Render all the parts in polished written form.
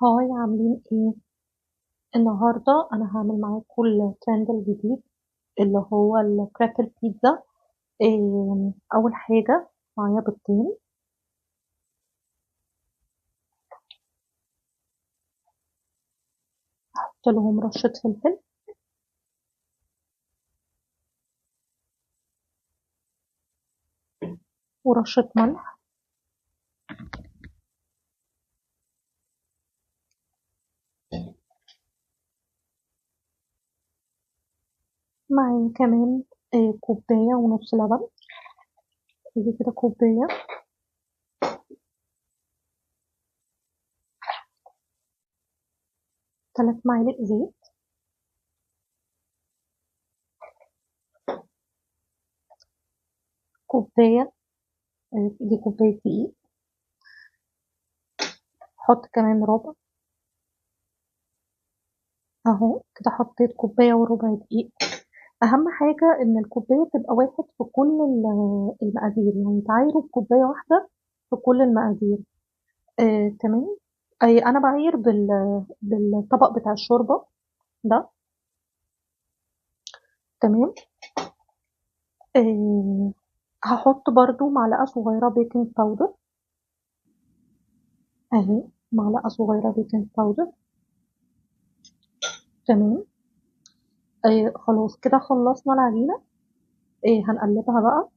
هاي عاملين ايه؟ النهاردة انا هعمل معاكم الترند الجديد اللي هو الكرابل بيتزا. اول حاجة معايا بيضتين، احط لهم رشة فلفل ورشة ملح، معايا كمان كوباية ونص لبن، دي كده كوباية، 3 معالق زيت، كوباية، دي كوباية دقيق، حط كمان ربع، اهو كده حطيت كوباية وربع دقيق. اهم حاجة ان الكوباية تبقى واحد في كل المقادير، يعني تعايروا بكوباية واحدة في كل المقادير. تمام. انا بعاير بالطبق بتاع الشوربة ده. تمام. آه هحط برضو معلقة صغيرة بيكنج باودر، اهي معلقة صغيرة بيكنج باودر. تمام. خلاص كده خلصنا العجينة. هنقلبها بقى.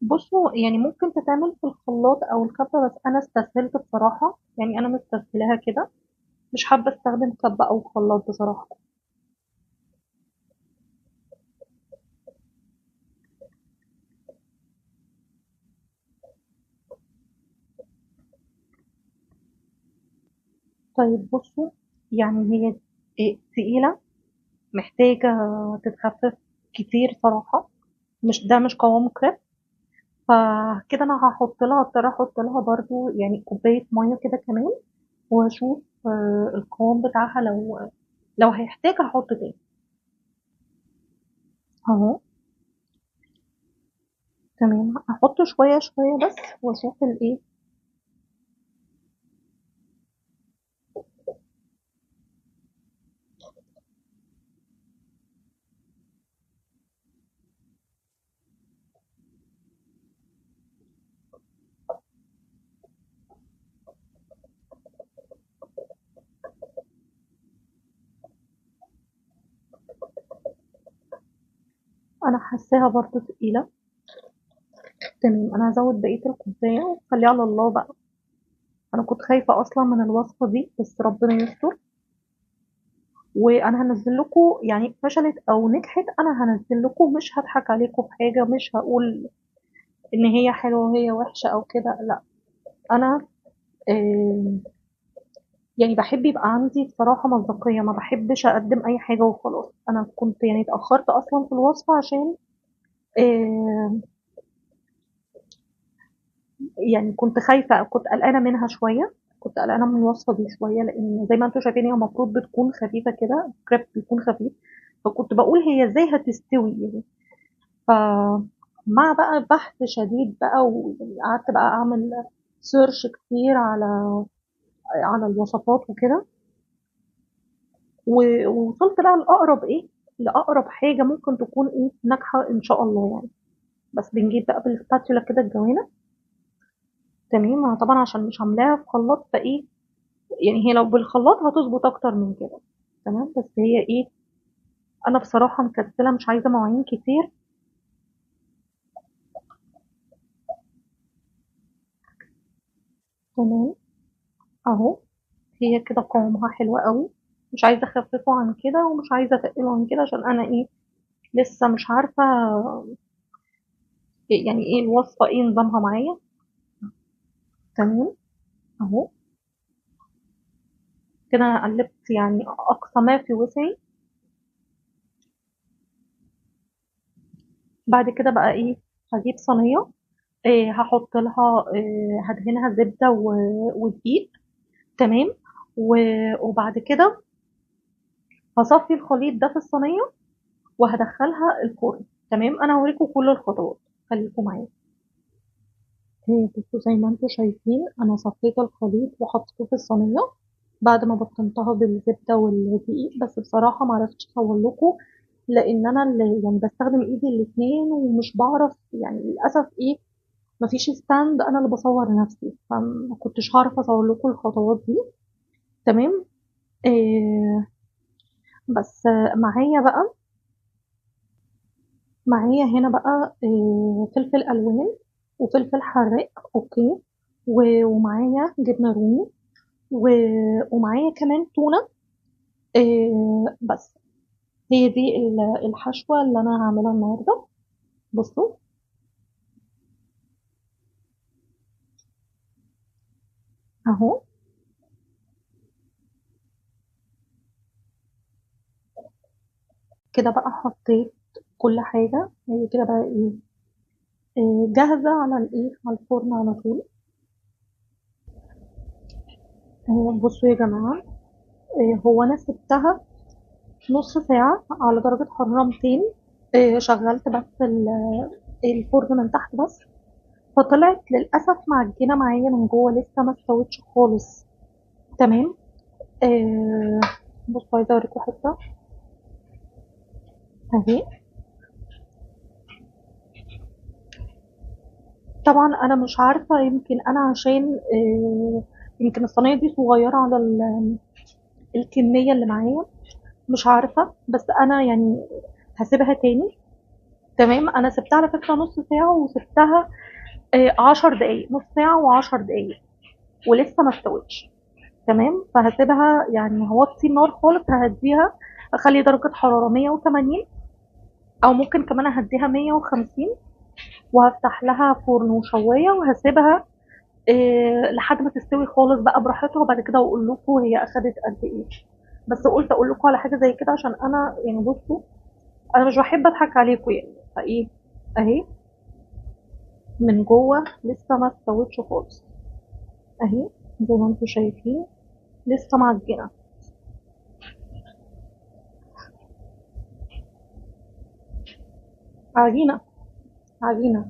بصوا يعني ممكن تتعمل في الخلاط او الكبة، بس انا استسهلت بصراحة، يعني انا مستسهلاها كده، مش حابة استخدم كبة او خلاط بصراحة. طيب بصوا، يعني هي تقيلة، محتاجة تتخفف كتير صراحة، مش قوام كريب. فكده انا هضطر احط لها برضو يعني كوباية مية كده كمان، واشوف القوام بتاعها، لو هيحتاج هحط تاني. اهو. تمام، هحط شوية شوية بس واشوف الايه. انا حاساها برضو تقيلة. تمام، انا هزود بقية الكوباية وخليها على الله بقى. انا كنت خايفة اصلا من الوصفة دي، بس ربنا يستر. وانا هنزل لكم، يعني فشلت او نجحت انا هنزل لكم، مش هضحك عليكم في حاجة، مش هقول ان هي حلوة وهي وحشة او كده، لا. انا آه يعني بحب يبقى عندي بصراحة مصداقية، ما بحبش اقدم اي حاجة وخلاص. انا كنت يعني اتأخرت اصلا في الوصفة عشان آه يعني كنت خايفة، كنت قلقانة منها شوية، كنت قلقانة من الوصفة دي شوية، لأن زي ما انتم شايفين هي المفروض بتكون خفيفة كده، الكريب بيكون خفيف. فكنت بقول هي ازاي هتستوي يعني. فمع بقى بحث شديد بقى، وقعدت بقى أعمل سيرش كتير على الوصفات وكده، ووصلت بقى لأقرب حاجة ممكن تكون ايه ناجحة إن شاء الله يعني. بس بنجيب بقى بالسباتولا كده الجوانب. تمام. أنا طبعا عشان مش عاملاها في خلاط فايه، يعني هي لو بالخلاط هتظبط اكتر من كده. تمام، بس هي ايه، انا بصراحة مكسلة، مش عايزة مواعين كتير. تمام. اهو، هي كده قوامها حلوة قوي، مش عايزة اخففه عن كده ومش عايزة اتقله عن كده، عشان انا ايه، لسه مش عارفة يعني ايه الوصفة، ايه نظامها معايا. تمام. اهو كده انا قلبت يعني اقصى ما في وسعي. بعد كده بقى ايه، هجيب صينية، إيه هحط لها، إيه هدهنها زبدة ودقيق. تمام. وبعد كده هصفي الخليط ده في الصينية وهدخلها الفرن. تمام، انا هوريكم كل الخطوات، خليكم معايا. بصوا زي ما انتوا شايفين انا صفيت الخليط وحطيته في الصينيه بعد ما بطنتها بالزبده والدقيق. بس بصراحه ما عرفتش اصور لكم لان انا اللي يعني بستخدم ايدي الاتنين ومش بعرف يعني للاسف ايه، مفيش ستاند انا اللي بصور نفسي فما كنتش هعرف اصور لكم الخطوات دي. تمام. آه بس معايا بقى، معايا هنا بقى فلفل الوان وفلفل حراق. اوكي. ومعايا جبنه رومي ومعايا كمان تونه. بس هي دي الحشوه اللي انا هعملها النهارده. بصوا اهو. كده بقى حطيت كل حاجه، هي كده بقى ايه، جاهزه على الايه، على الفرن على طول. بصوا يا جماعه، هو انا سبتها نص ساعه على درجه حراره 200. شغلت بس الفرن من تحت بس، فطلعت للأسف معجنة معايا من جوه لسه ما استوتش خالص. تمام. آه بصوا عايزة اوريكم حتة اهي. طبعا انا مش عارفة، يمكن انا عشان يمكن الصينية دي صغيرة على الكمية اللي معايا، مش عارفة. بس انا يعني هسيبها تاني. تمام. انا سبتها على فكرة نص ساعة وسبتها 10 دقايق، نص ساعة و10 دقايق ولسه ما استوتش. تمام. فهسيبها يعني هوطي النار خالص، ههديها، اخلي درجة حرارة 180 او ممكن كمان اهديها 150، وهفتح لها فرن وشواية وهسيبها لحد ما تستوي خالص بقى براحتها، وبعد كده اقول لكم هي اخدت قد ايه. بس قلت اقول لكم على حاجة زي كده عشان انا يعني بصوا انا مش بحب اضحك عليكم يعني فايه. اهي من جوه لسه ما استوتش خالص اهي، زي ما انتم شايفين لسه معجنة. عجينة، عجينة.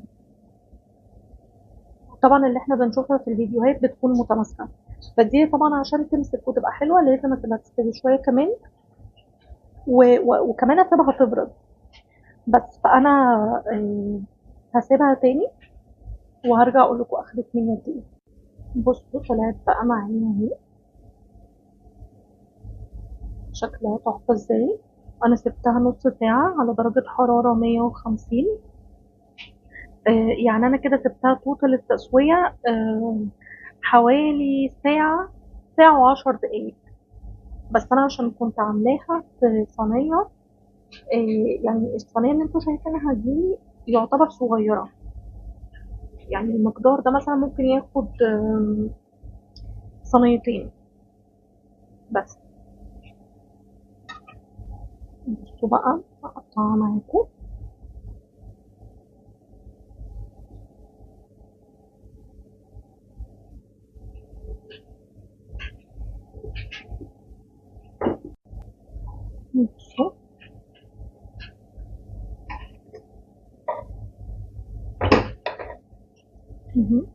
طبعا اللي احنا بنشوفها في الفيديوهات بتكون متماسكة، فدي طبعا عشان تمسك وتبقى حلوة لازم اسيبها تستوي شوية كمان وكمان اسيبها تبرد. بس فانا هسيبها تاني وهرجع اقول لكم اخدت مني قد ايه. بصوا طلعت بقى معايا اهي، شكلها تحفة ازاي. انا سبتها نص ساعة على درجة حرارة 150. يعني انا كده سبتها توتال التسوية حوالي ساعة، ساعة و10 دقايق. بس انا عشان كنت عاملاها في صينية، يعني الصينية اللي انتوا شايفينها دي يعتبر صغيرة، يعني المقدار ده مثلا ممكن ياخد صينيتين بس. بصوا بقى هقطعها معاكم. بصوا مهم.